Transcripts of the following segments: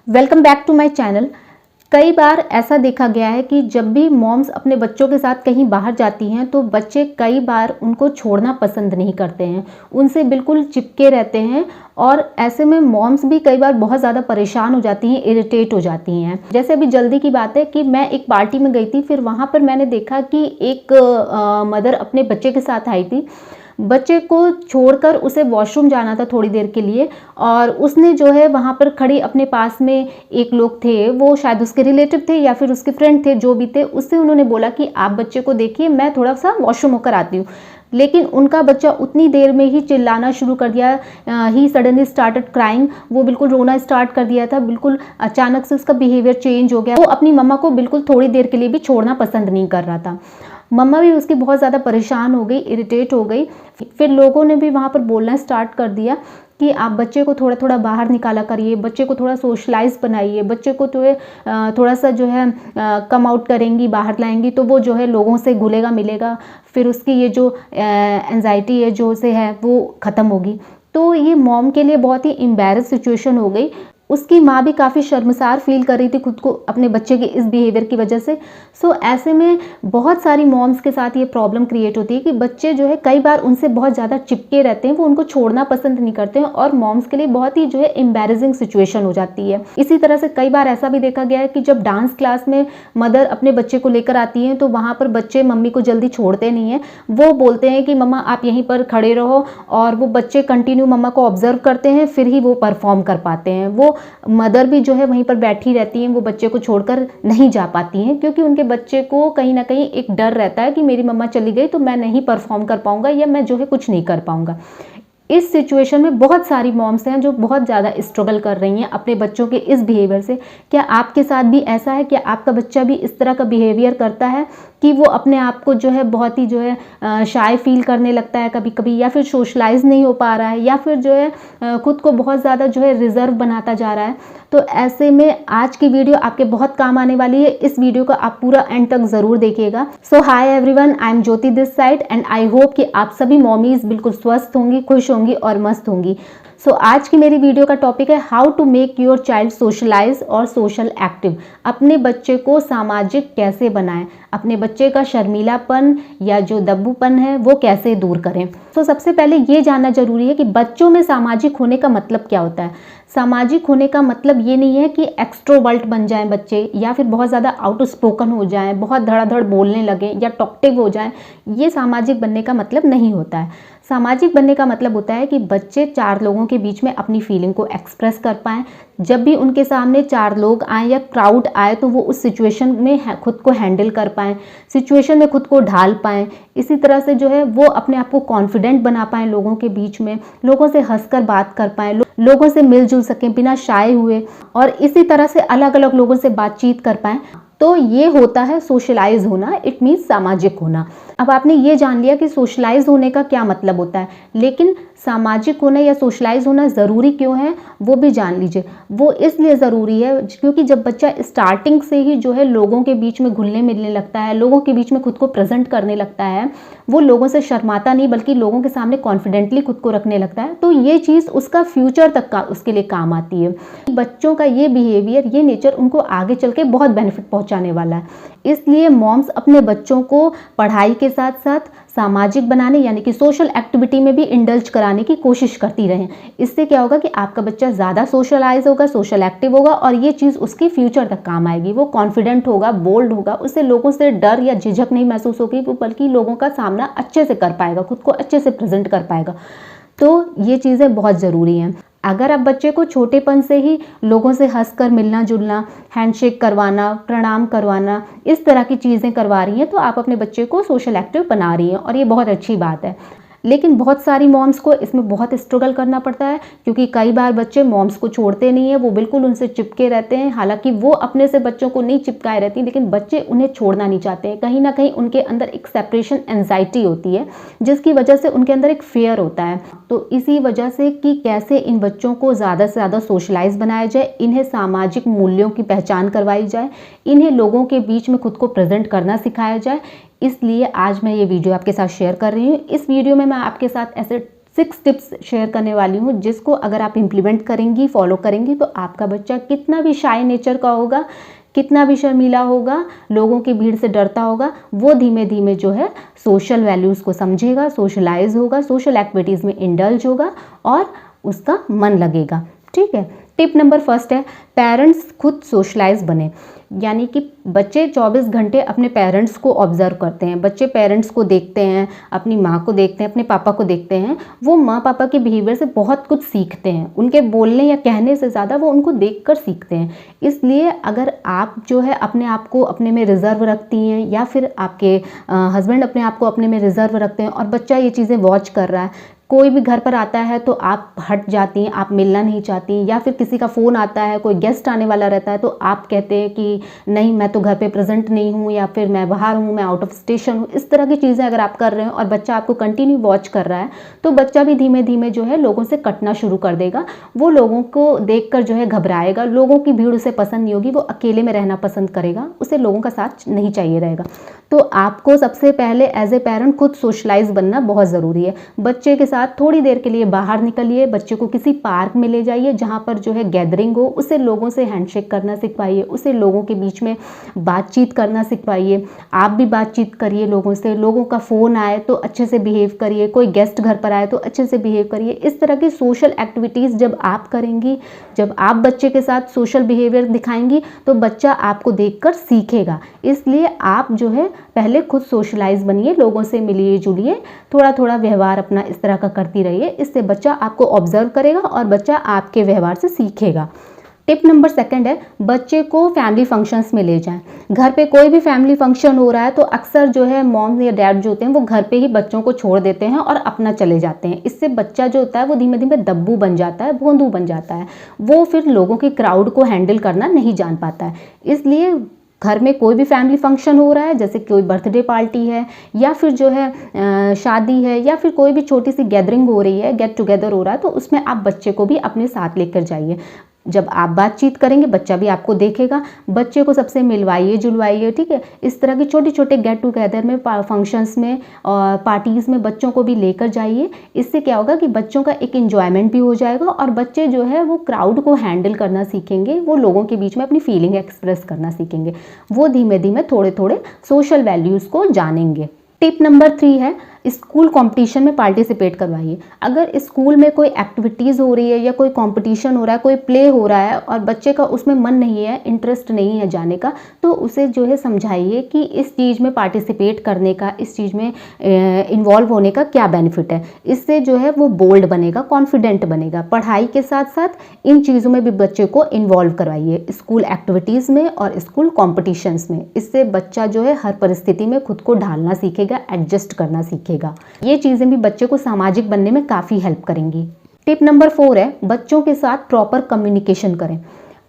Welcome back to my channel. कई बार ऐसा देखा गया है कि जब भी मॉम्स अपने बच्चों के साथ कहीं बाहर जाती हैं तो बच्चे कई बार उनको छोड़ना पसंद नहीं करते हैं, उनसे बिल्कुल चिपके रहते हैं और ऐसे में मॉम्स भी कई बार बहुत ज़्यादा परेशान हो जाती हैं, इरिटेट हो जाती हैं। जैसे अभी जल्दी की बात है कि मैं एक पार्टी में गई थी, फिर वहाँ पर मैंने देखा कि एक मदर अपने बच्चे के साथ आई थी। बच्चे को छोड़कर उसे वॉशरूम जाना था थोड़ी देर के लिए और उसने जो है वहाँ पर खड़ी अपने पास में एक लोग थे, वो शायद उसके रिलेटिव थे या फिर उसके फ्रेंड थे, जो भी थे, उससे उन्होंने बोला कि आप बच्चे को देखिए, मैं थोड़ा सा वॉशरूम होकर आती हूँ। लेकिन उनका बच्चा उतनी देर में ही चिल्लाना शुरू कर दिया, ही सडनली स्टार्टेड क्राइंग। वो बिल्कुल रोना स्टार्ट कर दिया था, बिल्कुल अचानक से उसका बिहेवियर चेंज हो गया। वो अपनी मम्मा को बिल्कुल थोड़ी देर के लिए भी छोड़ना पसंद नहीं कर रहा था। मम्मा भी उसकी बहुत ज़्यादा परेशान हो गई, इरिटेट हो गई। फिर लोगों ने भी वहाँ पर बोलना स्टार्ट कर दिया कि आप बच्चे को थोड़ा थोड़ा बाहर निकाला करिए, बच्चे को थोड़ा सोशलाइज बनाइए, बच्चे को तो थोड़ा सा जो है कम आउट करेंगी, बाहर लाएंगी तो वो जो है लोगों से घुलेगा मिलेगा, फिर उसकी ये जो एंजाइटी है जो से है वो ख़त्म होगी। तो ये मॉम के लिए बहुत ही एम्बैरस सिचुएशन हो गई। उसकी माँ भी काफ़ी शर्मसार फील कर रही थी खुद को अपने बच्चे के इस बिहेवियर की वजह से। सो ऐसे में बहुत सारी मॉम्स के साथ ये प्रॉब्लम क्रिएट होती है कि बच्चे जो है कई बार उनसे बहुत ज़्यादा चिपके रहते हैं, वो उनको छोड़ना पसंद नहीं करते हैं और मॉम्स के लिए बहुत ही जो है एम्बैरेसिंग सिचुएशन हो जाती है। इसी तरह से कई बार ऐसा भी देखा गया है कि जब डांस क्लास में मदर अपने बच्चे को लेकर आती हैं तो वहाँ पर बच्चे मम्मी को जल्दी छोड़ते नहीं हैं। वो बोलते हैं कि मम्मा आप यहीं पर खड़े रहो, और वो बच्चे कंटिन्यू मम्मा को ऑब्जर्व करते हैं, फिर ही वो परफॉर्म कर पाते हैं। वो मदर भी जो है वहीं पर बैठी रहती हैं, वो बच्चे को छोड़कर नहीं जा पाती हैं, क्योंकि उनके बच्चे को कहीं ना कहीं एक डर रहता है कि मेरी मम्मा चली गई तो मैं नहीं परफॉर्म कर पाऊंगा या मैं जो है कुछ नहीं कर पाऊंगा। इस सिचुएशन में बहुत सारी मॉम्स हैं जो बहुत ज़्यादा स्ट्रगल कर रही हैं अपने बच्चों के इस बिहेवियर से। क्या आपके साथ भी ऐसा है? क्या आपका बच्चा भी इस तरह का बिहेवियर करता है कि वो अपने आप को जो है बहुत ही जो है शाय फील करने लगता है कभी कभी, या फिर सोशलाइज नहीं हो पा रहा है, या फिर जो है खुद को बहुत ज़्यादा जो है रिजर्व बनाता जा रहा है? तो ऐसे में आज की वीडियो आपके बहुत काम आने वाली है। इस वीडियो को आप पूरा एंड तक ज़रूर देखिएगा। So hi everyone, I am Jyoti this side and I hope कि आप सभी मॉमीज बिल्कुल स्वस्थ होंगी, खुश होंगी और मस्त होंगी। सो आज की मेरी वीडियो का टॉपिक है how to make your child socialize और सोशल एक्टिव। अपने बच्चे को सामाजिक कैसे बनाएं, अपने बच्चे का शर्मीलापन या जो दब्बूपन है वो कैसे दूर करें। तो सबसे पहले ये जानना जरूरी है कि बच्चों में सामाजिक होने का मतलब क्या होता है। सामाजिक होने का मतलब ये नहीं है कि एक्सट्रोवर्ट बन जाएं बच्चे, या फिर बहुत ज़्यादा आउट स्पोकन हो जाएं, बहुत धड़ाधड़ बोलने लगें या टॉकटिव हो जाएं। ये सामाजिक बनने का मतलब नहीं होता है। सामाजिक बनने का मतलब होता है कि बच्चे चार लोगों के बीच में अपनी फीलिंग को एक्सप्रेस कर पाएँ। जब भी उनके सामने चार लोग आए या क्राउड आए तो वो उस सिचुएशन में खुद को हैंडल कर पाएँ, सिचुएशन में खुद को ढाल पाएँ। इसी तरह से जो है वो अपने आप को कॉन्फिडेंट बना पाएँ लोगों के बीच में, लोगों से हंसकर बात कर पाएँ, लोगों से मिलजुल सकें बिना शाय हुए, और इसी तरह से अलग अलग लोगों से बातचीत कर पाएँ। तो ये होता है सोशलाइज होना, इट मीन्स सामाजिक होना। अब आपने ये जान लिया कि सोशलाइज होने का क्या मतलब होता है, लेकिन सामाजिक होना या सोशलाइज होना ज़रूरी क्यों है वो भी जान लीजिए। वो इसलिए ज़रूरी है क्योंकि जब बच्चा स्टार्टिंग से ही जो है लोगों के बीच में घुलने मिलने लगता है, लोगों के बीच में खुद को प्रेजेंट करने लगता है, वो लोगों से शर्माता नहीं बल्कि लोगों के सामने कॉन्फिडेंटली खुद को रखने लगता है, तो ये चीज़ उसका फ्यूचर तक का उसके लिए काम आती है। बच्चों का ये बिहेवियर, ये नेचर उनको आगे चल के बहुत बेनिफिट पहुँचाने वाला है। इसलिए मॉम्स अपने बच्चों को पढ़ाई के साथ साथ सामाजिक बनाने यानी कि सोशल एक्टिविटी में भी इंडल्ज कराने की कोशिश करती रहें। इससे क्या होगा कि आपका बच्चा ज़्यादा सोशलाइज होगा, सोशल एक्टिव होगा, और ये चीज़ उसकी फ्यूचर तक काम आएगी। वो कॉन्फिडेंट होगा, बोल्ड होगा, उससे लोगों से डर या झिझक नहीं महसूस होगी, वो बल्कि लोगों का सामना अच्छे से कर पाएगा, खुद को अच्छे से प्रेजेंट कर पाएगा। तो ये चीज़ें बहुत ज़रूरी हैं। अगर आप बच्चे को छोटेपन से ही लोगों से हंसकर मिलना जुलना, हैंडशेक करवाना, प्रणाम करवाना, इस तरह की चीज़ें करवा रही हैं तो आप अपने बच्चे को सोशल एक्टिव बना रही हैं, और ये बहुत अच्छी बात है। लेकिन बहुत सारी मॉम्स को इसमें बहुत स्ट्रगल करना पड़ता है, क्योंकि कई बार बच्चे मॉम्स को छोड़ते नहीं है, वो बिल्कुल उनसे चिपके रहते हैं। हालांकि वो अपने से बच्चों को नहीं चिपकाए रहती, लेकिन बच्चे उन्हें छोड़ना नहीं चाहते हैं। कहीं ना कहीं उनके अंदर एक सेपरेशन एंजाइटी होती है, जिसकी वजह से उनके अंदर एक फेयर होता है। तो इसी वजह से कि कैसे इन बच्चों को ज़्यादा से ज़्यादा सोशलाइज बनाया जाए, इन्हें सामाजिक मूल्यों की पहचान करवाई जाए, इन्हें लोगों के बीच में खुद को प्रेजेंट करना सिखाया जाए, इसलिए आज मैं ये वीडियो आपके साथ शेयर कर रही हूँ। इस वीडियो में मैं आपके साथ ऐसे 6 टिप्स शेयर करने वाली हूँ, जिसको अगर आप इम्प्लीमेंट करेंगी, फॉलो करेंगी, तो आपका बच्चा कितना भी शाय नेचर का होगा, कितना भी शर्मीला होगा, लोगों की भीड़ से डरता होगा, वो धीमे धीमे जो है सोशल वैल्यूज़ को समझेगा, सोशलाइज होगा, सोशल एक्टिविटीज़ में इंडल्ज होगा और उसका मन लगेगा। ठीक है। टिप नंबर फर्स्ट है, पेरेंट्स खुद सोशलाइज बने। यानी कि बच्चे 24 घंटे अपने पेरेंट्स को ऑब्जर्व करते हैं। बच्चे पेरेंट्स को देखते हैं, अपनी माँ को देखते हैं, अपने पापा को देखते हैं। वो माँ पापा के बिहेवियर से बहुत कुछ सीखते हैं। उनके बोलने या कहने से ज़्यादा वो उनको देखकर सीखते हैं। इसलिए अगर आप जो है अपने आप को अपने में रिजर्व रखती हैं, या फिर आपके हस्बैंड अपने आप को अपने में रिजर्व रखते हैं और बच्चा ये चीज़ें वॉच कर रहा है, कोई भी घर पर आता है तो आप हट जाती हैं, आप मिलना नहीं चाहती, या फिर किसी का फ़ोन आता है, कोई गेस्ट आने वाला रहता है तो आप कहते हैं कि नहीं मैं तो घर पे प्रेजेंट नहीं हूँ, या फिर मैं बाहर हूँ, मैं आउट ऑफ स्टेशन हूँ। इस तरह की चीज़ें अगर आप कर रहे हो और बच्चा आपको कंटिन्यू वॉच कर रहा है, तो बच्चा भी धीमे धीमे जो है लोगों से कटना शुरू कर देगा। वो लोगों को देखकर जो है घबराएगा, लोगों की भीड़ उसे पसंद नहीं होगी, वो अकेले में रहना पसंद करेगा, उसे लोगों का साथ नहीं चाहिए रहेगा। तो आपको सबसे पहले एज ए पेरेंट खुद सोशलाइज बनना बहुत ज़रूरी है। बच्चे के साथ थोड़ी देर के लिए बाहर निकलिए, बच्चे को किसी पार्क में ले जाइए जहाँ पर जो है गैदरिंग हो, उसे लोगों से हैंडशेक करना सिखवाइए, उसे लोगों के बीच में बातचीत करना सिखवाइए। आप भी बातचीत करिए लोगों से, लोगों का फ़ोन आए तो अच्छे से बिहेव करिए, कोई गेस्ट घर पर आए तो अच्छे से बिहेव करिए। इस तरह की सोशल एक्टिविटीज़ जब आप करेंगी, जब आप बच्चे के साथ सोशल बिहेवियर दिखाएंगी, तो बच्चा आपको देखकर सीखेगा। इसलिए आप जो है पहले खुद सोशलाइज बनिए, लोगों से मिलिए जुलिए, थोड़ा थोड़ा व्यवहार अपना इस तरह का करती रहिए। इससे बच्चा आपको ऑब्जर्व करेगा और बच्चा आपके व्यवहार से सीखेगा। टिप नंबर सेकंड है, बच्चे को फैमिली फंक्शंस में ले जाएं। घर पे कोई भी फैमिली फंक्शन हो रहा है तो अक्सर जो है मॉम या डैड जो होते हैं वो घर पे ही बच्चों को छोड़ देते हैं और अपना चले जाते हैं। इससे बच्चा जो होता है वो धीमे धीमे दब्बू बन जाता है, भोंदू बन जाता है। वो फिर लोगों की क्राउड को हैंडल करना नहीं जान पाता है। इसलिए घर में कोई भी फैमिली फंक्शन हो रहा है, जैसे कोई बर्थडे पार्टी है, या फिर जो है शादी है, या फिर कोई भी छोटी सी गैदरिंग हो रही है, गेट टुगेदर हो रहा है, तो उसमें आप बच्चे को भी अपने साथ लेकर जाइए। जब आप बातचीत करेंगे बच्चा भी आपको देखेगा, बच्चे को सबसे मिलवाइए जुलवाइए। ठीक है। इस तरह की छोटे छोटे गेट टुगेदर में, फंक्शंस में और पार्टीज़ में बच्चों को भी लेकर जाइए। इससे क्या होगा कि बच्चों का एक एंजॉयमेंट भी हो जाएगा और बच्चे जो है वो क्राउड को हैंडल करना सीखेंगे, वो लोगों के बीच में अपनी फीलिंग एक्सप्रेस करना सीखेंगे, वो धीमे धीमे थोड़े थोड़े सोशल वैल्यूज़ को जानेंगे। टिप नंबर 3 है, स्कूल कंपटीशन में पार्टिसिपेट करवाइए। अगर स्कूल में कोई एक्टिविटीज़ हो रही है या कोई कंपटीशन हो रहा है, कोई प्ले हो रहा है और बच्चे का उसमें मन नहीं है, इंटरेस्ट नहीं है जाने का, तो उसे जो है समझाइए कि इस चीज़ में पार्टिसिपेट करने का, इस चीज़ में इन्वॉल्व होने का क्या बेनिफिट है। इससे जो है वो बोल्ड बनेगा, कॉन्फिडेंट बनेगा। पढ़ाई के साथ साथ इन चीज़ों में भी बच्चे को इन्वॉल्व करवाइए, स्कूल एक्टिविटीज़ में और स्कूल कॉम्पिटिशन्स में। इससे बच्चा जो है हर परिस्थिति में खुद को ढालना सीखेगा, एडजस्ट करना सीखेगा। ये चीजें भी बच्चे को सामाजिक बनने में काफी हेल्प करेंगी। टिप नंबर 4 है, बच्चों के साथ प्रॉपर कम्युनिकेशन करें।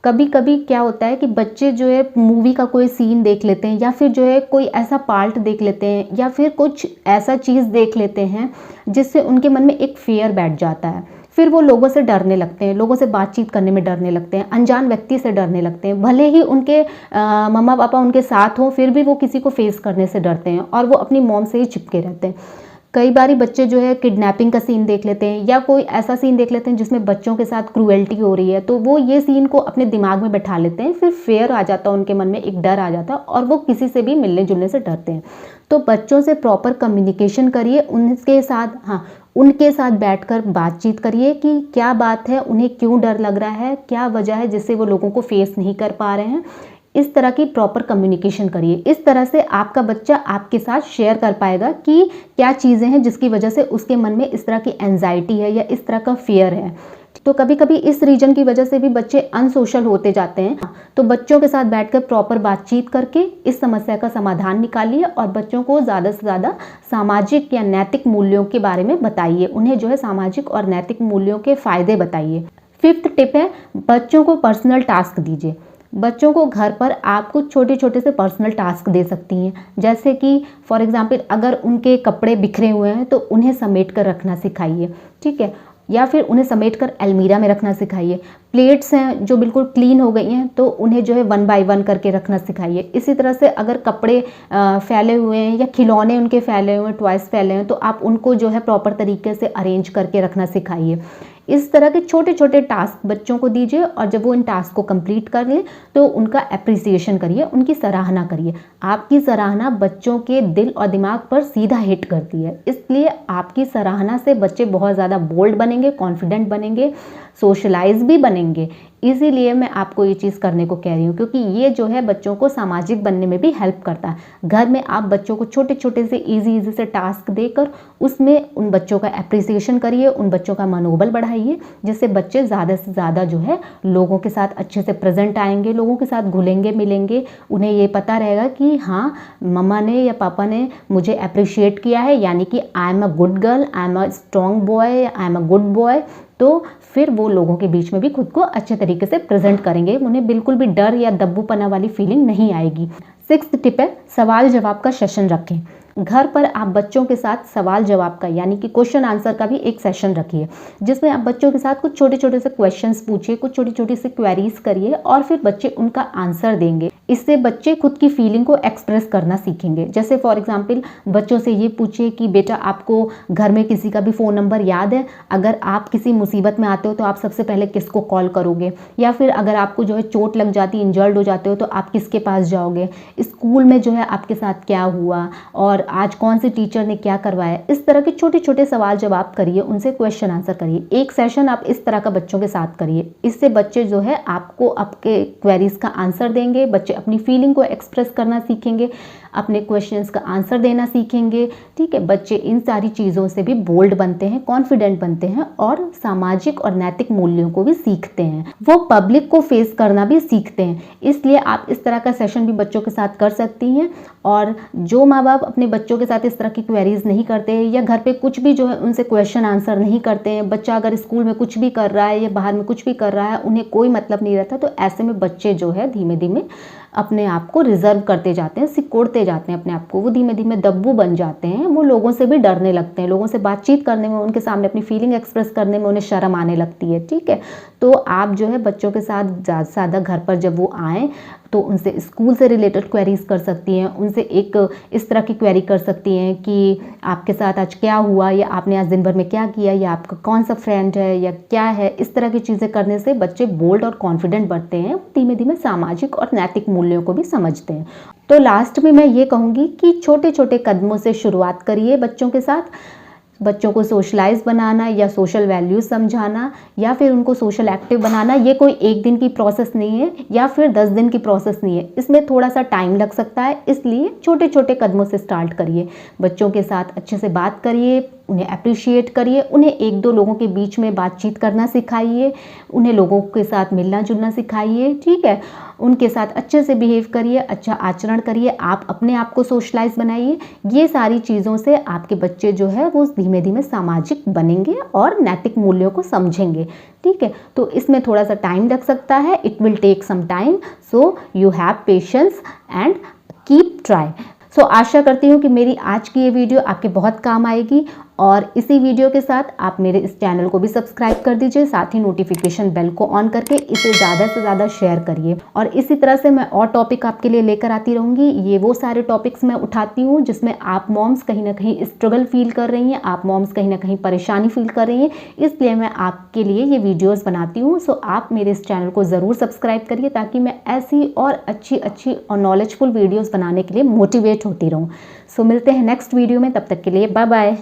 कभी कभी क्या होता है कि बच्चे जो है मूवी का कोई सीन देख लेते हैं, या फिर जो है कोई ऐसा पार्ट देख लेते हैं, या फिर कुछ ऐसा चीज़ देख लेते हैं जिससे उनके मन में एक फियर बैठ जाता है। फिर वो लोगों से डरने लगते हैं, लोगों से बातचीत करने में डरने लगते हैं, अनजान व्यक्ति से डरने लगते हैं। भले ही उनके मम्मा पापा उनके साथ हों, फिर भी वो किसी को फेस करने से डरते हैं और वो अपनी मॉम से ही चिपके रहते हैं। कई बारी बच्चे जो है किडनैपिंग का सीन देख लेते हैं, या कोई ऐसा सीन देख लेते हैं जिसमें बच्चों के साथ क्रूएल्टी हो रही है, तो वो ये सीन को अपने दिमाग में बैठा लेते हैं। फिर फेयर आ जाता है उनके मन में, एक डर आ जाता है और वो किसी से भी मिलने जुलने से डरते हैं। तो बच्चों से प्रॉपर कम्युनिकेशन करिए, उनके साथ उनके साथ बैठकर बातचीत करिए कि क्या बात है, उन्हें क्यों डर लग रहा है, क्या वजह है जिससे वो लोगों को फेस नहीं कर पा रहे हैं। इस तरह की प्रॉपर कम्युनिकेशन करिए। इस तरह से आपका बच्चा आपके साथ शेयर कर पाएगा कि क्या चीज़ें हैं जिसकी वजह से उसके मन में इस तरह की एंजाइटी है या इस तरह का फियर है। तो कभी कभी इस रीजन की वजह से भी बच्चे अनसोशल होते जाते हैं। तो बच्चों के साथ बैठकर प्रॉपर बातचीत करके इस समस्या का समाधान निकालिए और बच्चों को ज़्यादा से ज़्यादा सामाजिक या नैतिक मूल्यों के बारे में बताइए। उन्हें जो है सामाजिक और नैतिक मूल्यों के फायदे बताइए। 5th टिप है, बच्चों को पर्सनल टास्क दीजिए। बच्चों को घर पर आप कुछ छोटे छोटे से पर्सनल टास्क दे सकती हैं, जैसे कि फॉर एग्जांपल अगर उनके कपड़े बिखरे हुए हैं तो उन्हें समेट कर रखना सिखाइए। ठीक है। या फिर उन्हें समेटकर अलमीरा में रखना सिखाइए। प्लेट्स हैं जो बिल्कुल क्लीन हो गई हैं तो उन्हें जो है 1 बाय 1 करके रखना सिखाइए। इसी तरह से अगर कपड़े फैले हुए हैं या खिलौने उनके फैले हुए हैं, टॉयस फैले हैं, तो आप उनको जो है प्रॉपर तरीके से अरेंज करके रखना सिखाइए। इस तरह के छोटे छोटे टास्क बच्चों को दीजिए और जब वो इन टास्क को कंप्लीट कर ले तो उनका एप्रिसिएशन करिए, उनकी सराहना करिए। आपकी सराहना बच्चों के दिल और दिमाग पर सीधा हिट करती है, इसलिए आपकी सराहना से बच्चे बहुत ज़्यादा बोल्ड बनेंगे, कॉन्फिडेंट बनेंगे, सोशलाइज भी बनेंगे। इसीलिए मैं आपको ये चीज़ करने को कह रही हूँ, क्योंकि ये जो है बच्चों को सामाजिक बनने में भी हेल्प करता है। घर में आप बच्चों को छोटे छोटे से इजी से टास्क देकर उसमें उन बच्चों का एप्रिसिएशन करिए, उन बच्चों का मनोबल बढ़ाइए, जिससे बच्चे ज़्यादा से ज़्यादा जो है लोगों के साथ अच्छे से प्रेजेंट आएंगे, लोगों के साथ घुलेंगे मिलेंगे। उन्हें ये पता रहेगा कि हाँ, मम्मा ने या पापा ने मुझे अप्रिशिएट किया है, यानी कि I am a good girl, I am a strong boy, I am a good boy. तो फिर वो लोगों के बीच में भी खुद को अच्छे तरीके से प्रेजेंट करेंगे, उन्हें बिल्कुल भी डर या दब्बूपना वाली फीलिंग नहीं आएगी। 6th टिप है, सवाल जवाब का सेशन रखें। घर पर आप बच्चों के साथ सवाल जवाब का यानी कि क्वेश्चन आंसर का भी एक सेशन रखिए, जिसमें आप बच्चों के साथ कुछ छोटे छोटे से क्वेश्चंस पूछिए, कुछ छोटी छोटी से क्वेरीज करिए और फिर बच्चे उनका आंसर देंगे। इससे बच्चे खुद की फीलिंग को एक्सप्रेस करना सीखेंगे। जैसे फॉर एग्जाम्पल बच्चों से ये पूछिए कि बेटा आपको घर में किसी का भी फ़ोन नंबर याद है? अगर आप किसी मुसीबत में आते हो तो आप सबसे पहले किसको कॉल करोगे? या फिर अगर आपको जो है चोट लग जाती, इंजर्ड हो जाते हो तो आप किसके पास जाओगे? स्कूल में जो है आपके साथ क्या हुआ और आज कौन से टीचर ने क्या करवाया? इस तरह के छोटे छोटे सवाल जवाब करिए, उनसे क्वेश्चन आंसर करिए। एक सेशन आप इस तरह का बच्चों के साथ करिए। इससे बच्चे जो है आपको आपके क्वेरीज का आंसर देंगे, बच्चे अपनी फीलिंग को एक्सप्रेस करना सीखेंगे, अपने क्वेश्चंस का आंसर देना सीखेंगे। ठीक है, बच्चे इन सारी चीज़ों से भी बोल्ड बनते हैं, कॉन्फिडेंट बनते हैं और सामाजिक और नैतिक मूल्यों को भी सीखते हैं। वो पब्लिक को फेस करना भी सीखते हैं। इसलिए आप इस तरह का सेशन भी बच्चों के साथ कर सकती हैं। और जो माँ बाप अपने बच्चों के साथ इस तरह की क्वेरीज नहीं करते या घर पे कुछ भी जो है उनसे क्वेश्चन आंसर नहीं करते हैं, बच्चा अगर स्कूल में कुछ भी कर रहा है या बाहर में कुछ भी कर रहा है, उन्हें कोई मतलब नहीं रहता, तो ऐसे में बच्चे जो है धीमे धीमे अपने आप को रिजर्व करते जाते हैं, सिकोड़ते जाते हैं अपने आप को, वो धीमे धीमे दब्बू बन जाते हैं, वो लोगों से भी डरने लगते हैं, लोगों से बातचीत करने में, उनके सामने अपनी फीलिंग एक्सप्रेस करने में उन्हें शर्म आने लगती है। ठीक है, तो आप जो है बच्चों के साथ ज़्यादा से ज़्यादा घर पर जब वो आएँ तो उनसे स्कूल से रिलेटेड क्वेरीज कर सकती हैं, उनसे एक इस तरह की क्वेरी कर सकती हैं कि आपके साथ आज क्या हुआ, या आपने आज दिन भर में क्या किया, या आपका कौन सा फ्रेंड है या क्या है। इस तरह की चीज़ें करने से बच्चे बोल्ड और कॉन्फिडेंट बढ़ते हैं, धीमे धीमे सामाजिक और नैतिक मूल्यों को भी समझते हैं। तो लास्ट में मैं ये कहूँगी कि छोटे छोटे कदमों से शुरुआत करिए बच्चों के साथ। बच्चों को सोशलाइज बनाना या सोशल वैल्यूज समझाना या फिर उनको सोशल एक्टिव बनाना, ये कोई एक दिन की प्रोसेस नहीं है या फिर 10 दिन की प्रोसेस नहीं है, इसमें थोड़ा सा टाइम लग सकता है। इसलिए छोटे छोटे कदमों से स्टार्ट करिए, बच्चों के साथ अच्छे से बात करिए, उन्हें अप्रिशिएट करिए, उन्हें 1-2 लोगों के बीच में बातचीत करना सिखाइए, उन्हें लोगों के साथ मिलना जुलना सिखाइए। ठीक है, उनके साथ अच्छे से बिहेव करिए, अच्छा आचरण करिए, आप अपने आप को सोशलाइज बनाइए। ये सारी चीज़ों से आपके बच्चे जो है वो धीमे धीमे सामाजिक बनेंगे और नैतिक मूल्यों को समझेंगे। ठीक है, तो इसमें थोड़ा सा टाइम लग सकता है, it will take some time, so you have patience and keep try. So आशा करती हूँ कि मेरी आज की ये वीडियो आपके बहुत काम आएगी और इसी वीडियो के साथ आप मेरे इस चैनल को भी सब्सक्राइब कर दीजिए, साथ ही नोटिफिकेशन बेल को ऑन करके इसे ज़्यादा से ज़्यादा शेयर करिए। और इसी तरह से मैं और टॉपिक आपके लिए लेकर आती रहूँगी। ये वो सारे टॉपिक्स मैं उठाती हूँ जिसमें आप मॉम्स कहीं ना कहीं स्ट्रगल फील कर रही हैं, आप मॉम्स कहीं ना कहीं परेशानी फील कर रही हैं, इसलिए मैं आपके लिए ये वीडियोज़ बनाती हूँ। सो आप मेरे इस चैनल को ज़रूर सब्सक्राइब करिए ताकि मैं ऐसी और अच्छी और नॉलेजफुल वीडियोज़ बनाने के लिए मोटिवेट होती रहूँ। सो मिलते हैं नेक्स्ट वीडियो में, तब तक के लिए बाय बाय।